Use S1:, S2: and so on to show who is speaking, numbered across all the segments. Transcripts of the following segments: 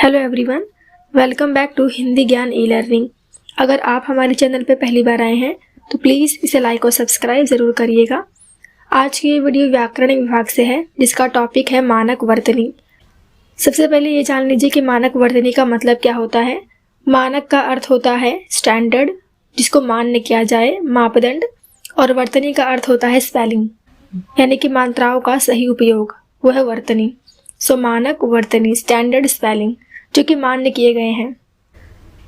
S1: Hello everyone, welcome back to Hindi Gyan e learning. अगर आप हमारे चैनल पर पहली बार आए हैं तो प्लीज़ इसे लाइक और सब्सक्राइब ज़रूर करिएगा। आज की ये वीडियो व्याकरण विभाग से है, जिसका टॉपिक है मानक वर्तनी। सबसे पहले ये जान लीजिए कि मानक वर्तनी का मतलब क्या होता है। मानक का अर्थ होता है स्टैंडर्ड, जिसको मान्य किया जाए, मापदंड, और वर्तनी का अर्थ होता है स्पेलिंग, यानी कि मात्राओं का सही उपयोग, वो है वर्तनी। सो मानक वर्तनी, स्टैंडर्ड स्पेलिंग, जो कि मान्य किए गए हैं।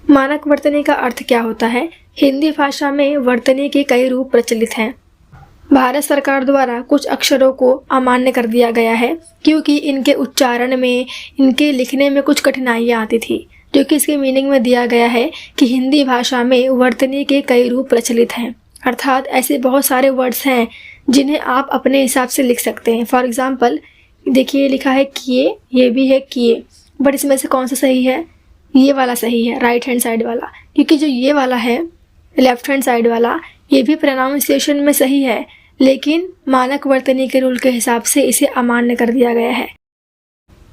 S1: मानक वर्तनी का अर्थ क्या होता है। हिंदी भाषा में वर्तनी के कई रूप प्रचलित हैं। भारत सरकार द्वारा कुछ अक्षरों को अमान्य कर दिया गया है, क्योंकि इनके उच्चारण में, इनके लिखने में कुछ कठिनाइयाँ आती थी, जो कि इसके मीनिंग में दिया गया है कि हिंदी भाषा में वर्तनी के कई रूप प्रचलित हैं। अर्थात ऐसे बहुत सारे वर्ड्स हैं जिन्हें आप अपने हिसाब से लिख सकते हैं। फॉर एग्जाम्पल देखिए, लिखा है किए, ये भी है किए, बट इसमें से कौन सा सही है। ये वाला सही है, राइट हैंड साइड वाला, क्योंकि जो ये वाला है लेफ्ट हैंड साइड वाला, ये भी प्रोनाउंसिएशन में सही है, लेकिन मानक वर्तनी के रूल के हिसाब से इसे अमान्य कर दिया गया है।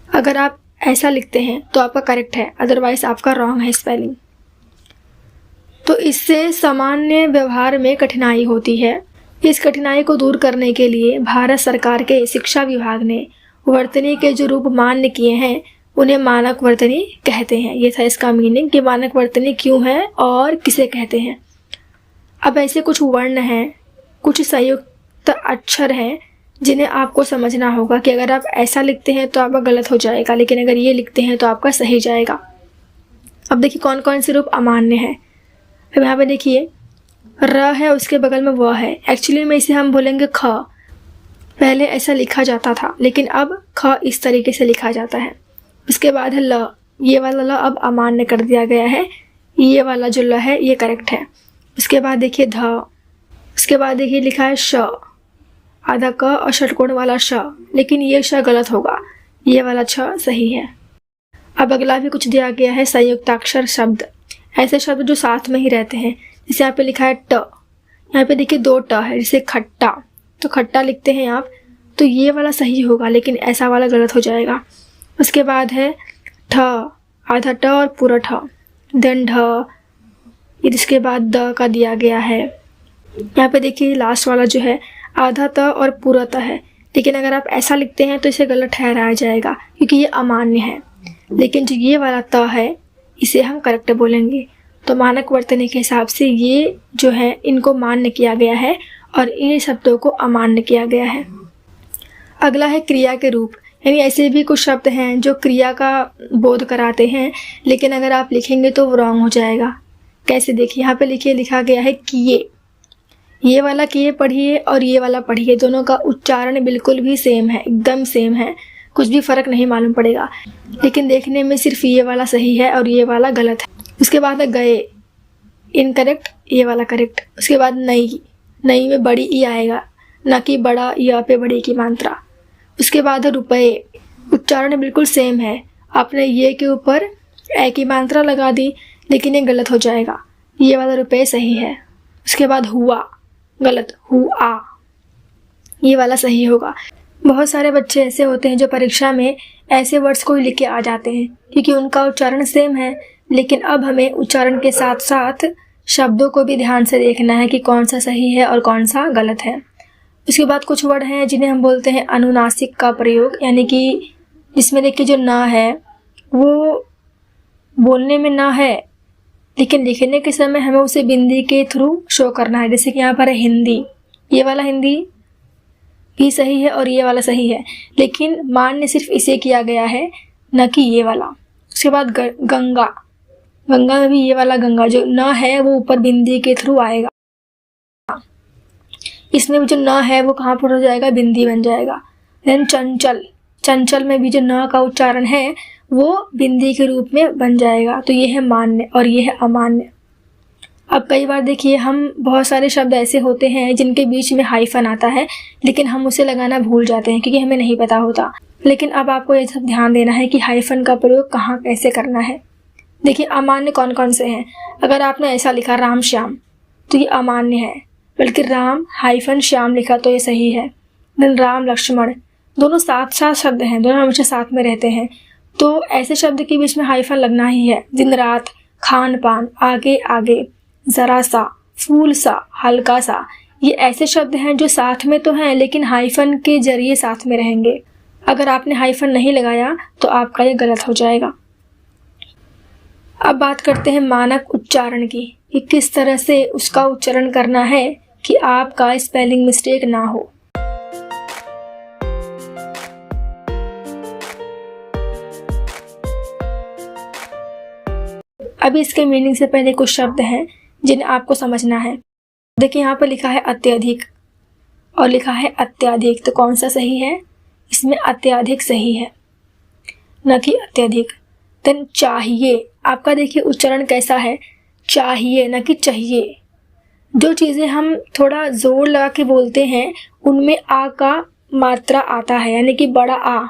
S1: अगर आप ऐसा लिखते हैं तो आपका करेक्ट है, अदरवाइज आपका रॉन्ग है स्पेलिंग। तो इससे सामान्य व्यवहार में कठिनाई होती है। इस कठिनाई को दूर करने के लिए भारत सरकार के शिक्षा विभाग ने वर्तनी के जो रूप मान्य किए हैं उन्हें मानक वर्तनी कहते हैं। ये था इसका मीनिंग कि मानक वर्तनी क्यों है और किसे कहते हैं। अब ऐसे कुछ वर्ण हैं, कुछ संयुक्त अक्षर हैं, जिन्हें आपको समझना होगा कि अगर आप ऐसा लिखते हैं तो आपका गलत हो जाएगा, लेकिन अगर ये लिखते हैं तो आपका सही जाएगा। अब देखिए कौन कौन से रूप अमान्य हैं। अब यहाँ पे देखिए र है, उसके बगल में व है। एक्चुअली में इसे हम बोलेंगे ख। पहले ऐसा लिखा जाता था, लेकिन अब ख इस तरीके से लिखा जाता है। उसके बाद है ल, ये वाला ल अब अमान्य कर दिया गया है। ये वाला जो ल है ये करेक्ट है। उसके बाद देखिए ध, उसके बाद देखिए लिखा है श, आधा क और षटकोण वाला श, लेकिन ये श गलत होगा, ये वाला छ सही है। अब अगला भी कुछ दिया गया है, संयुक्ताक्षर शब्द, ऐसे शब्द जो साथ में ही रहते हैं। जैसे यहाँ पे लिखा है ट, यहाँ पे देखिए दो ट है, जैसे खट्टा, तो खट्टा लिखते हैं आप, तो ये वाला सही होगा, लेकिन ऐसा वाला गलत हो जाएगा। उसके बाद है ठ, आधा ट और पूरा ठ, देन ढ, इसके बाद द का दिया गया है। यहाँ पे देखिए लास्ट वाला जो है आधा त और पूरा त है, लेकिन अगर आप ऐसा लिखते हैं तो इसे गलत ठहराया जाएगा, क्योंकि ये अमान्य है। लेकिन जो ये वाला त है इसे हम करेक्ट बोलेंगे। तो मानक वर्तनी के हिसाब से ये जो है इनको मान्य किया गया है और इन शब्दों को अमान्य किया गया है। अगला है क्रिया के रूप, यानी ऐसे भी कुछ शब्द हैं जो क्रिया का बोध कराते हैं, लेकिन अगर आप लिखेंगे तो वो रॉन्ग हो जाएगा। कैसे देखिए, यहाँ पे लिखिए, लिखा गया है किए। ये वाला किए पढ़िए और ये वाला पढ़िए, दोनों का उच्चारण बिल्कुल भी सेम है, एकदम सेम है, कुछ भी फर्क नहीं मालूम पड़ेगा, लेकिन देखने में सिर्फ ये वाला सही है और ये वाला गलत है। उसके बाद है गए, इनकरेक्ट, ये वाला करेक्ट। उसके बाद नई, नई में बड़ी ई आएगा, ना कि बड़ा या पे बड़ी की मात्रा। उसके बाद है रुपए, उच्चारण बिल्कुल सेम है, आपने ये के ऊपर ए की मात्रा लगा दी, लेकिन ये गलत हो जाएगा, ये वाला रुपए सही है। उसके बाद हुआ, गलत, हुआ, ये वाला सही होगा। बहुत सारे बच्चे ऐसे होते हैं जो परीक्षा में ऐसे वर्ड्स को लिख के आ जाते हैं, क्योंकि उनका उच्चारण सेम है, लेकिन अब हमें उच्चारण के साथ साथ शब्दों को भी ध्यान से देखना है कि कौन सा सही है और कौन सा गलत है। उसके बाद कुछ वर्ड हैं जिन्हें हम बोलते हैं अनुनासिक का प्रयोग, यानी कि जिसमें देखिए जो ना है वो बोलने में ना है, लेकिन लिखने के समय हमें उसे बिंदी के थ्रू शो करना है। जैसे कि यहाँ पर है हिंदी, ये वाला हिंदी भी सही है और ये वाला सही है, लेकिन मान्य सिर्फ इसे किया गया है, न कि ये वाला। उसके बाद गंगा, गंगा में भी ये वाला गंगा जो न है वो ऊपर बिंदी के थ्रू आएगा, इसमें भी जो न है वो कहाँ पर हो जाएगा, बिंदी बन जाएगा। देन चंचल, चंचल में भी जो न का उच्चारण है वो बिंदी के रूप में बन जाएगा। तो ये है मान्य और ये है अमान्य। अब कई बार देखिए हम बहुत सारे शब्द ऐसे होते हैं जिनके बीच में हाइफन आता है, लेकिन हम उसे लगाना भूल जाते हैं क्योंकि हमें नहीं पता होता। लेकिन अब आपको ये सब ध्यान देना है कि हाइफन का प्रयोग कहाँ कैसे करना है। देखिए अमान्य कौन कौन से हैं। अगर आपने ऐसा लिखा राम श्याम तो ये अमान्य है, बल्कि राम हाइफन श्याम लिखा तो ये सही है। देन राम लक्ष्मण, दोनों साथ साथ शब्द हैं, दोनों हमेशा साथ में रहते हैं, तो ऐसे शब्द के बीच में हाइफन लगना ही है। दिन रात, खान पान, आगे आगे, ज़रा सा, फूल सा, हल्का सा, ये ऐसे शब्द हैं जो साथ में तो हैं लेकिन हाइफन के जरिए साथ में रहेंगे। अगर आपने हाइफन नहीं लगाया तो आपका ये गलत हो जाएगा। अब बात करते हैं मानक उच्चारण की, कि किस तरह से उसका उच्चारण करना है कि आपका स्पेलिंग मिस्टेक ना हो। अभी इसके मीनिंग से पहले कुछ शब्द हैं जिन्हें आपको समझना है। देखिए यहाँ पर लिखा है अत्यधिक और लिखा है अत्याधिक, तो कौन सा सही है? इसमें अत्याधिक सही है, न कि अत्यधिक। देन चाहिए, आपका देखिए उच्चारण कैसा है, चाहिए न कि चाहिए। जो चीज़ें हम थोड़ा जोर लगा के बोलते हैं उनमें आ का मात्रा आता है, यानी कि बड़ा आ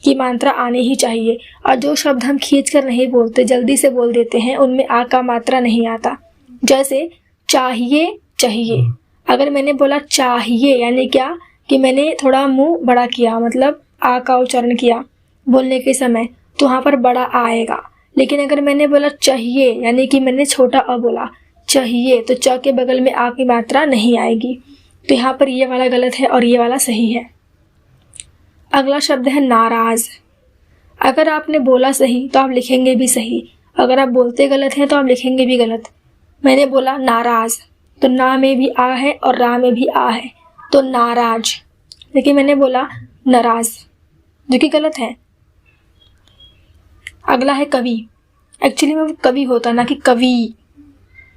S1: की मात्रा आनी ही चाहिए। और जो शब्द हम खींच कर नहीं बोलते, जल्दी से बोल देते हैं, उनमें आ का मात्रा नहीं आता। जैसे चाहिए, चाहिए, अगर मैंने बोला चाहिए यानी क्या कि मैंने थोड़ा मुंह बड़ा किया, मतलब आ का उच्चारण किया बोलने के समय, तो वहाँ पर बड़ा आएगा। लेकिन अगर मैंने बोला चाहिए यानी कि मैंने छोटा अ बोला चाहिए, तो च के बगल में आ की मात्रा नहीं आएगी। तो यहाँ पर ये वाला गलत है और ये वाला सही है। अगला शब्द है नाराज। अगर आपने बोला सही तो आप लिखेंगे भी सही, अगर आप बोलते गलत हैं तो आप लिखेंगे भी गलत। मैंने बोला नाराज, तो ना में भी आ है और रा में भी आ है, तो नाराज। लेकिन मैंने बोला नाराज, जो कि गलत है। अगला है कवि। एक्चुअली में वो कवि होता ना कि कवि।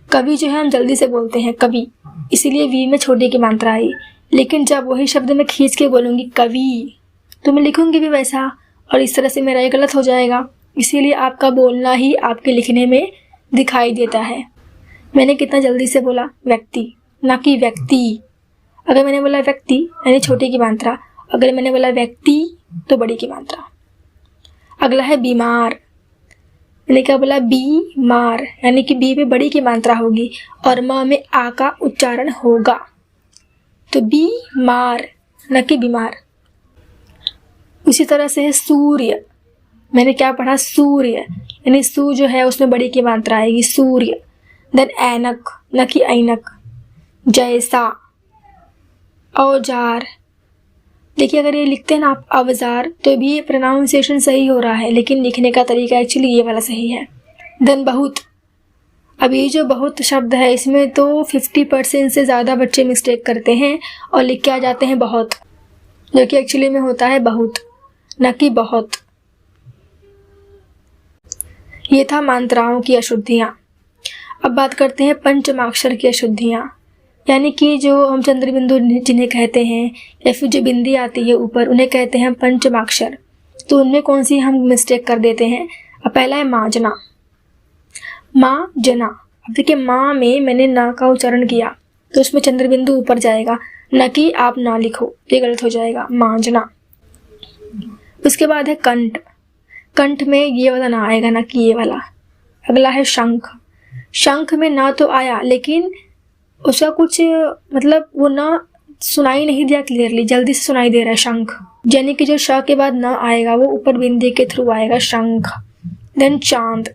S1: कवि जो है हम जल्दी से बोलते हैं कवि, इसीलिए वी में छोटे की मात्रा आई। लेकिन जब वही शब्द मैं खींच के बोलूँगी कवि, तो मैं लिखूँगी भी वैसा, और इस तरह से मेरा ये गलत हो जाएगा। इसीलिए आपका बोलना ही आपके लिखने में दिखाई देता है। मैंने कितना जल्दी से बोला व्यक्ति, ना कि व्यक्ति। अगर मैंने बोला व्यक्ति यानी छोटे की मात्रा, अगर मैंने बोला व्यक्ति तो बड़ी की मात्रा। अगला है बीमार। मैंने क्या बोला? बीमार, यानी कि बी पे बड़ी की मात्रा होगी और म में आ का उच्चारण होगा, तो बीमार न कि बीमार। उसी तरह से है सूर्य। मैंने क्या पढ़ा? सूर्य, यानी सू जो है उसमें बड़ी की मात्रा आएगी, सूर्य। देन ऐनक न कि ऐनक। जैसा, औजार। देखिए अगर ये लिखते हैं ना आप अवजार, तो भी प्रोनाउंसिएशन सही हो रहा है, लेकिन लिखने का तरीका एक्चुअली ये वाला सही है। देन बहुत। अब ये जो बहुत शब्द है इसमें तो 50% से ज़्यादा बच्चे मिस्टेक करते हैं और लिख के आ जाते हैं बहुत, जो कि एक्चुअली में होता है बहुत, न कि बहुत। ये था मात्राओं की अशुद्धियाँ। अब बात करते हैं पंचमाक्षर की अशुद्धियाँ, यानी कि जो हम चंद्रबिंदु जिन्हें कहते हैं या फिर जो बिंदी आती है ऊपर, उन्हें कहते हैं पंचमाक्षर। तो उनमें कौन सी हम मिस्टेक कर देते हैं? अब पहला है माजना, माँ जना। अब देखिए माँ में मैंने ना का उच्चारण किया तो उसमें चंद्रबिंदु ऊपर जाएगा, न कि आप ना लिखो, ये गलत हो जाएगा, मांजना। उसके बाद है कंठ। कंठ में ये वाला ना आएगा, ना कि ये वाला। अगला है शंख। शंख में ना तो आया लेकिन उसका कुछ मतलब वो ना सुनाई नहीं दिया क्लियरली, जल्दी से सुनाई दे रहा है शंख, यानी कि जो श के बाद ना आएगा वो ऊपर बिंदी के थ्रू आएगा, शंख। देन चांद।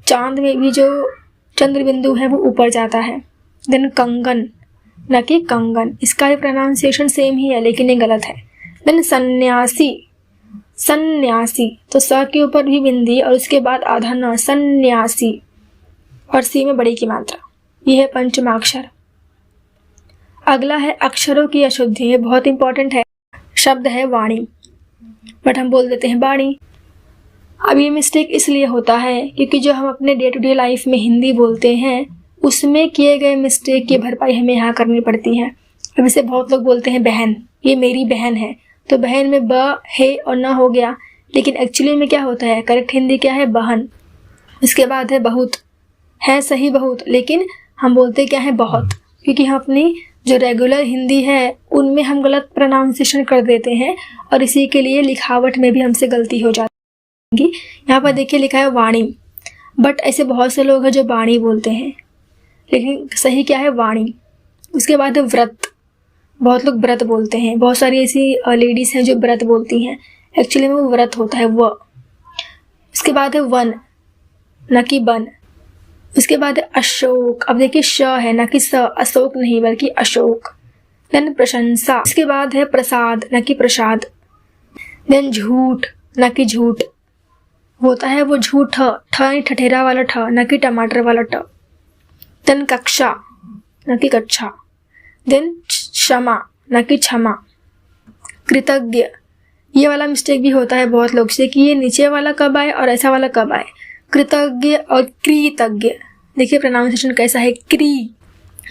S1: चांद में भी जो चंद्र बिंदु है वो ऊपर जाता है। देन कंगन, न कि कंगन। इसका भी प्रोनाउंसिएशन सेम ही है लेकिन ये गलत है। देन सन्यासी। सन्यासी, तो स के ऊपर भी बिंदी और उसके बाद आधा न, सन्यासी, और सी में बड़ी की मात्रा। यह है पंचमाक्षर। अगला है अक्षरों की अशुद्धि। ये बहुत इंपॉर्टेंट है। शब्द है वाणी, बट हम बोल देते हैं बाणी। अब ये मिस्टेक इसलिए होता है क्योंकि जो हम अपने डे टू डे लाइफ में हिंदी बोलते हैं उसमें किए गए मिस्टेक की भरपाई हमें यहाँ करनी पड़ती है। अब इसे बहुत लोग बोलते हैं बहन, ये मेरी बहन है, तो बहन में ब है और ना हो गया, लेकिन एक्चुअली में क्या होता है? करेक्ट हिंदी क्या है? बहन। इसके बाद है बहुत। है सही बहुत, लेकिन हम बोलते क्या है? बहुत, क्योंकि हम अपनी जो रेगुलर हिंदी है उनमें हम गलत प्रोनाउंसिएशन कर देते हैं और इसी के लिए लिखावट में भी हमसे गलती हो जाती है। यहाँ पर देखिए लिखा है वाणी, बट ऐसे बहुत से लोग हैं जो बाणी बोलते हैं, लेकिन सही क्या है? वाणी। उसके बाद है व्रत। बहुत लोग व्रत बोलते हैं, बहुत सारी ऐसी लेडीज़ हैं जो व्रत बोलती हैं, एक्चुअली में वो व्रत होता है वो। उसके बाद है वन, न कि बन। उसके बाद है अशोक। अब देखिए श है ना कि स, अशोक नहीं बल्कि अशोक। देन प्रशंसा। इसके बाद है प्रसाद, न कि प्रसाद। देन झूठ, न कि झूठ। होता है वो झूठ, ठ ठठेरा वाला ठ, न कि टमाटर वाला ट। देन कक्षा, न कि कक्षा। देन क्षमा, न कि क्षमा। कृतज्ञ, ये वाला मिस्टेक भी होता है बहुत लोग से कि ये नीचे वाला कब आए और ऐसा वाला कब आए। कृतज्ञ और कृतज्ञ। देखिए प्रोनाउंसिएशन कैसा है, क्री।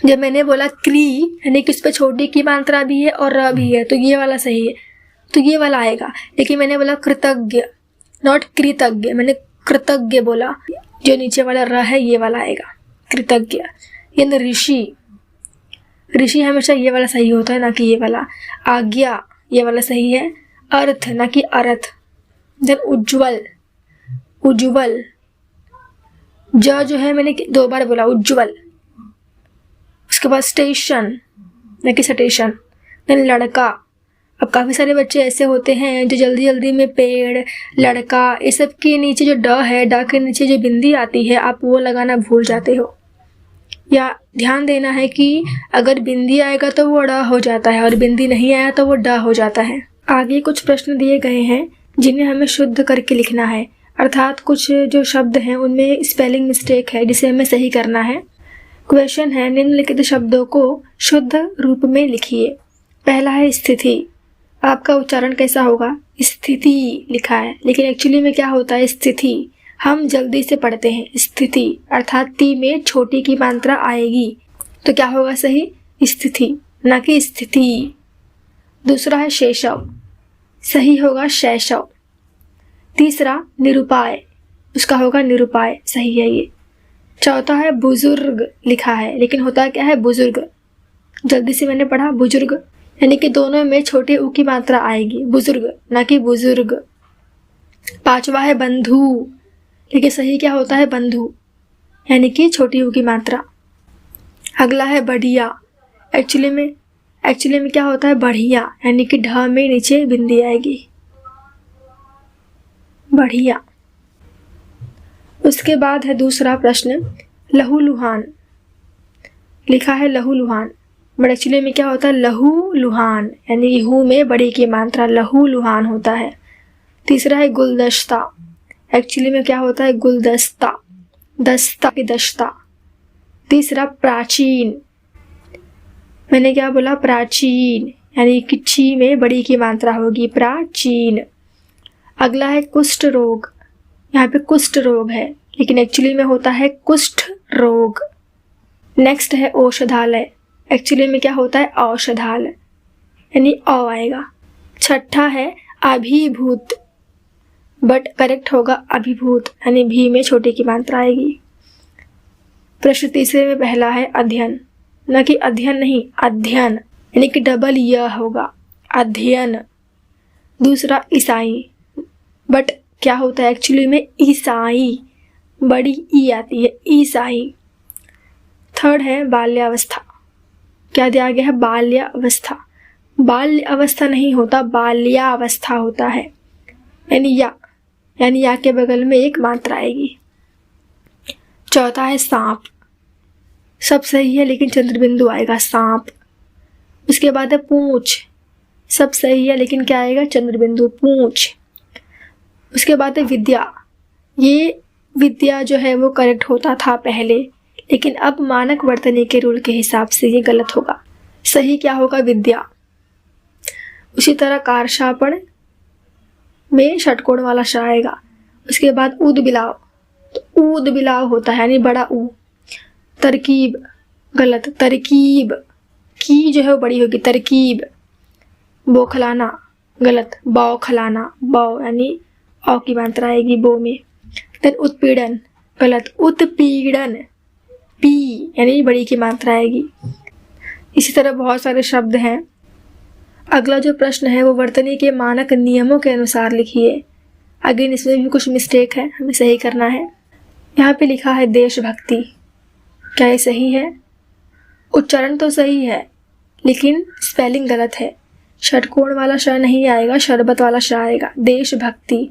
S1: जब मैंने बोला क्री यानी कि उस पर छोटी की मात्रा भी है और र भी है, तो ये वाला सही है, तो ये वाला आएगा। लेकिन मैंने बोला कृतज्ञ, नॉट कृतज्ञ, मैंने कृतज्ञ बोला, जो नीचे वाला र है ये वाला आएगा, कृतज्ञ। ये ऋषि, ऋषि हमेशा ये वाला सही होता है ना कि ये वाला। आज्ञा, ये वाला सही है। अर्थ, ना कि अर्थ। देन उज्ज्वल, उज्ज्वल। जो है मैंने 2 बार बोला, उज्ज्वल। उसके बाद स्टेशन, ना कि स्टेशन। देन लड़का। अब काफ़ी सारे बच्चे ऐसे होते हैं जो जल्दी जल्दी में पेड़, लड़का, ये सब के नीचे जो ड है, ड के नीचे जो बिंदी आती है, आप वो लगाना भूल जाते हो। या ध्यान देना है कि अगर बिंदी आएगा तो वो ड हो जाता है और बिंदी नहीं आया तो वो ड हो जाता है। आगे कुछ प्रश्न दिए गए हैं जिन्हें हमें शुद्ध करके लिखना है, अर्थात कुछ जो शब्द हैं उनमें स्पेलिंग मिस्टेक है जिसे हमें सही करना है। क्वेश्चन है, निम्नलिखित शब्दों को शुद्ध रूप में लिखिए। पहला है स्थिति। आपका उच्चारण कैसा होगा, स्थिति लिखा है, लेकिन एक्चुअली में क्या होता है स्थिति। हम जल्दी से पढ़ते हैं स्थिति, अर्थात ती में छोटी की मात्रा आएगी, तो क्या होगा सही, स्थिति, ना कि स्थिति। दूसरा है शेषव, सही होगा शैशव। तीसरा निरुपाय, उसका होगा निरुपाय, सही है ये। चौथा है बुजुर्ग लिखा है, लेकिन होता क्या है बुजुर्ग, जल्दी से मैंने पढ़ा बुजुर्ग, यानी कि दोनों में छोटे ऊ की मात्रा आएगी, बुजुर्ग ना कि बुजुर्ग। पांचवा है बंधु, लेकिन सही क्या होता है बंधु, यानी कि छोटी ऊ की मात्रा। अगला है बढ़िया, एक्चुअली में क्या होता है बढ़िया, यानी कि ढ में नीचे बिंदी आएगी, बढ़िया। उसके बाद है दूसरा प्रश्न, लहूलुहान लिखा है लहूलुहान, बट एक्चुअली में क्या होता है लहूलुहान, यानी हु में बड़ी की मात्रा लहूलुहान होता है। तीसरा है गुलदस्ता, एक्चुअली में क्या होता है गुलदस्ता, दस्ता की दस्ता। तीसरा प्राचीन, मैंने क्या बोला प्राचीन, यानी कि ची में बड़ी की मात्रा होगी, प्राचीन। अगला है कुष्ठ रोग, यहाँ पे कुष्ठ रोग है लेकिन एक्चुअली में होता है कुष्ठ रोग। नेक्स्ट है औषधालय, एक्चुअली में क्या होता है औषधालय, यानी औ आएगा। छठा है अभिभूत, बट करेक्ट होगा अभिभूत, यानी भी में छोटी की मात्रा आएगी। प्रश्न तीसरे में पहला है अध्ययन, न कि अध्ययन नहीं अध्ययन, यानी कि डबल य होगा अध्ययन। दूसरा ईसाई, बट क्या होता है एक्चुअली में ईसाई, बड़ी ई आती है ईसाई। थर्ड है बाल्यावस्था, क्या दिया गया है बाल्यावस्था, बाल्य अवस्था नहीं होता बाल्यावस्था होता है, यानी या के बगल में एक मात्रा आएगी। चौथा है सांप, सब सही है लेकिन चंद्रबिंदु आएगा सांप। उसके बाद है पूंछ, सब सही है लेकिन क्या आएगा चंद्रबिंदु पूंछ। उसके बाद है विद्या, ये विद्या जो है वो करेक्ट होता था पहले, लेकिन अब मानक वर्तनी के रूल के हिसाब से ये गलत होगा, सही क्या होगा विद्या। उसी तरह कारशापण में षटकोण वाला श आएगा। उसके बाद ऊद बिलाव, तो ऊद बिलाव होता है यानी बड़ा ऊ। तरकीब गलत, तरकीब की जो है वो बड़ी होगी तरकीब। बौखलाना गलत, बौखलाना, बौ यानी औ की मात्रा आएगी बो में। देन उत्पीड़न गलत, उत्पीड़न पी यानी बड़ी की मात्रा आएगी। इसी तरह बहुत सारे शब्द हैं। अगला जो प्रश्न है वो वर्तनी के मानक नियमों के अनुसार लिखिए। अगेन इसमें भी कुछ मिस्टेक है, हमें सही करना है। यहाँ पे लिखा है देशभक्ति, क्या ये सही है? उच्चारण तो सही है लेकिन स्पेलिंग गलत है, षटकोण वाला श नहीं आएगा, शरबत वाला श आएगा, देशभक्ति।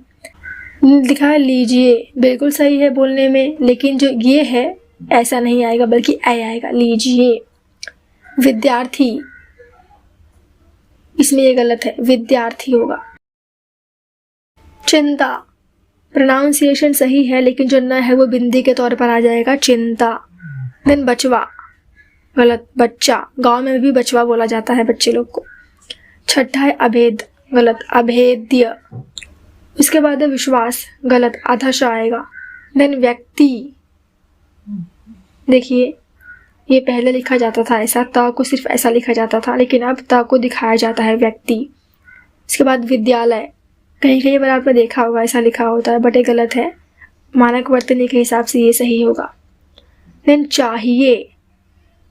S1: लिखा है लीजिए, बिल्कुल सही है बोलने में, लेकिन जो ये है ऐसा नहीं आएगा बल्कि ऐ आएगा, लीजिए। विद्यार्थी, इसमें ये गलत है, विद्यार्थी होगा। चिंता, प्रोनाउंसिएशन सही है लेकिन जो न है वो बिंदी के तौर पर आ जाएगा, चिंता। देन बचवा, गलत, बच्चा। गांव में भी बचवा बोला जाता है बच्चे लोग को। छठा है अभेद, गलत, अभेद्य। इसके बाद है विश्वास, गलत, आधा श आएगा। देन व्यक्ति, देखिए ये पहले लिखा जाता था ऐसा, त को सिर्फ ऐसा लिखा जाता था, लेकिन अब त को दिखाया जाता है, व्यक्ति। इसके बाद विद्यालय, कहीं कहीं बार आपने देखा होगा ऐसा लिखा होता है, बट ये गलत है, मानक वर्तनी के हिसाब से ये सही होगा। देन चाहिए,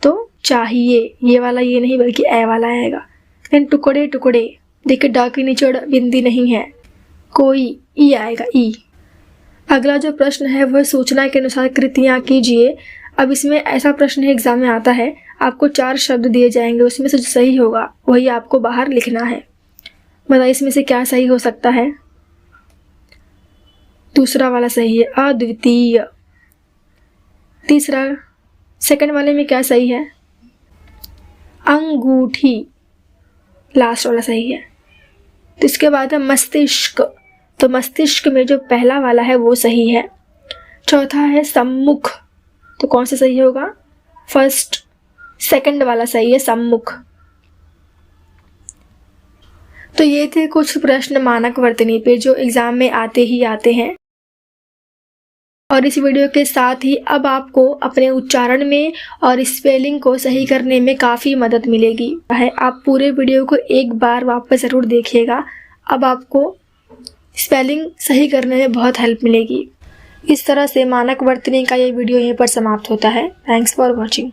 S1: तो चाहिए, ये वाला ये नहीं बल्कि ए वाला आएगा। देन टुकड़े टुकड़े, देखिए डा के नीचे बिंदी नहीं है, कोई, ई आएगा, ई। अगला जो प्रश्न है वह सूचना के अनुसार कृतियाँ कीजिए। अब इसमें ऐसा प्रश्न है, एग्जाम में आता है, आपको 4 शब्द दिए जाएंगे, उसमें से जो सही होगा वही आपको बाहर लिखना है। बताइए इसमें से क्या सही हो सकता है। दूसरा वाला सही है, अद्वितीय। तीसरा, सेकंड वाले में क्या सही है, अंगूठी। लास्ट वाला सही है। तो इसके बाद है मस्तिष्क, तो मस्तिष्क में जो पहला वाला है वो सही है। चौथा है सम्मुख, तो कौन सा सही होगा, फर्स्ट, सेकंड वाला सही है, सम्मुख। तो ये थे कुछ प्रश्न मानक वर्तनी पे जो एग्जाम में आते ही आते हैं। और इस वीडियो के साथ ही अब आपको अपने उच्चारण में और स्पेलिंग को सही करने में काफ़ी मदद मिलेगी। आप पूरे वीडियो को एक बार वापस ज़रूर देखिएगा, अब आपको स्पेलिंग सही करने में बहुत हेल्प मिलेगी। इस तरह से मानक वर्तनी का ये वीडियो यहीं पर समाप्त होता है। Thanks for watching.